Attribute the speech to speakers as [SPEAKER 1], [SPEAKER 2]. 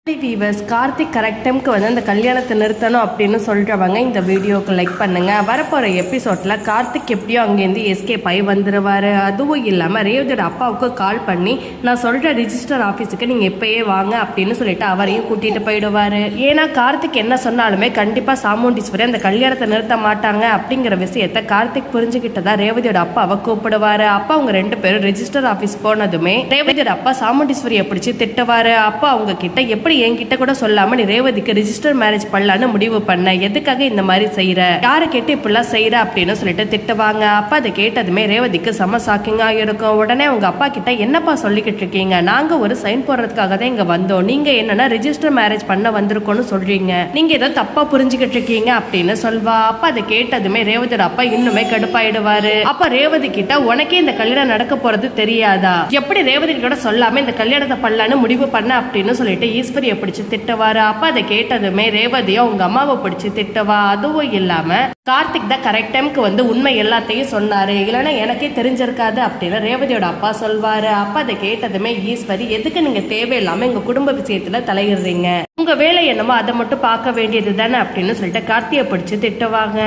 [SPEAKER 1] Viewers Karthik correct டைம்க்கு வந்து அந்த கல்யாணத்தை நிறுத்தணும் அப்படின்னு சொல்கிறவங்க இந்த வீடியோக்கு லைக் பண்ணுங்க. வரப்போகிற எபிசோட்ல கார்த்திக் எப்படியோ அங்கேருந்து எஸ்கேப் ஆகி வந்துடுவார். அதுவும் இல்லாமல் ரேவதியோட அப்பாவுக்கு கால் பண்ணி நான் சொல்கிற ரிஜிஸ்டர் ஆஃபீஸுக்கு நீங்கள் எப்பயே வாங்க அப்படின்னு சொல்லிட்டு அவரையும் கூட்டிகிட்டு போயிடுவார். ஏன்னா கார்த்திக் என்ன சொன்னாலுமே கண்டிப்பாக சாமுண்டீஸ்வரி அந்த கல்யாணத்தை நிறுத்த மாட்டாங்க அப்படிங்கிற விஷயத்த கார்த்திக் புரிஞ்சுக்கிட்டதா ரேவதியோட அப்பாவை கூப்பிடுவார். அப்பா அவங்க ரெண்டு பேரும் ரிஜிஸ்டர் ஆஃபீஸ் போனதுமே ரேவதியோட அப்பா சாமுண்டீஸ்வரியை பிடிச்சி திட்டுவார். அப்பா அவங்க கிட்ட எப்படி என்கிட்ட கூட சொல்லாம நீ ரேவதிக்கு ரிஜிஸ்டர் மேரேஜ் பண்ணலான்னு முடிவு பண்ண, எதுக்காக இந்த மாதிரி செய்யற, யாரை கேட்டு இப்படிலாம் செய்யற அப்படின்னு சொல்லிட்டு திட்டுவாங்க. அப்பா அதை கேட்டதுமே ரேவதிக்கு செம ஷாக்கிங்கா இருக்கும். உடனே அவங்க அப்பா கிட்ட என்னப்பா சொல்லிக்கிட்டு இருக்கீங்க, நாங்க ஒரு சைன் போடுறதுக்காக தான் இங்க வந்தோம், நீங்க என்னன்னா ரிஜிஸ்டர் மேரேஜ் பண்ண வந்திருக்கோம்னு சொல்றீங்க, நீங்க ஏதோ தப்பா புரிஞ்சுக்கிட்டு இருக்கீங்க அப்படின்னு சொல்வா. அப்பா அதை கேட்டதுமே ரேவதியோட அப்பா இன்னுமே கடுப்பாயிடுவாரு. அப்ப ரேவதி கிட்ட உனக்கே இந்த கல்யாணம் நடக்க போறது தெரியாதா, எப்படி ரேவதி கிட்ட சொல்லாம இந்த கல்யாணத்தை பண்ணலான்னு முடிவு பண்ண அப்படின்னு சொல்லிட்டு ஈஸ்வரி பிடிச்சு திட்டுவாரு. அப்ப அதை கேட்டதுமே ரேவதியும் உங்க அம்மாவை பிடிச்சு திட்டுவா. அதுவும் இல்லாம கார்த்திக் தான் கரெக்ட் டைம்க்கு வந்து உண்மை எல்லாத்தையும் சொன்னாரு, இல்லைன்னா எனக்கே தெரிஞ்சிருக்காது அப்படின்னு ரேவதியோட அப்பா சொல்வாரு. அப்ப அதை கேட்டதுமே ஈஸ்வரி எதுக்கு நீங்க தேவையில்லாம எங்க குடும்ப விஷயத்துல தலையிடுறீங்க, உங்க வேலை என்னமோ அதை மட்டும் பார்க்க வேண்டியது தானே அப்படின்னு சொல்லிட்டு கார்த்தியை பிடிச்சு திட்டுவாங்க.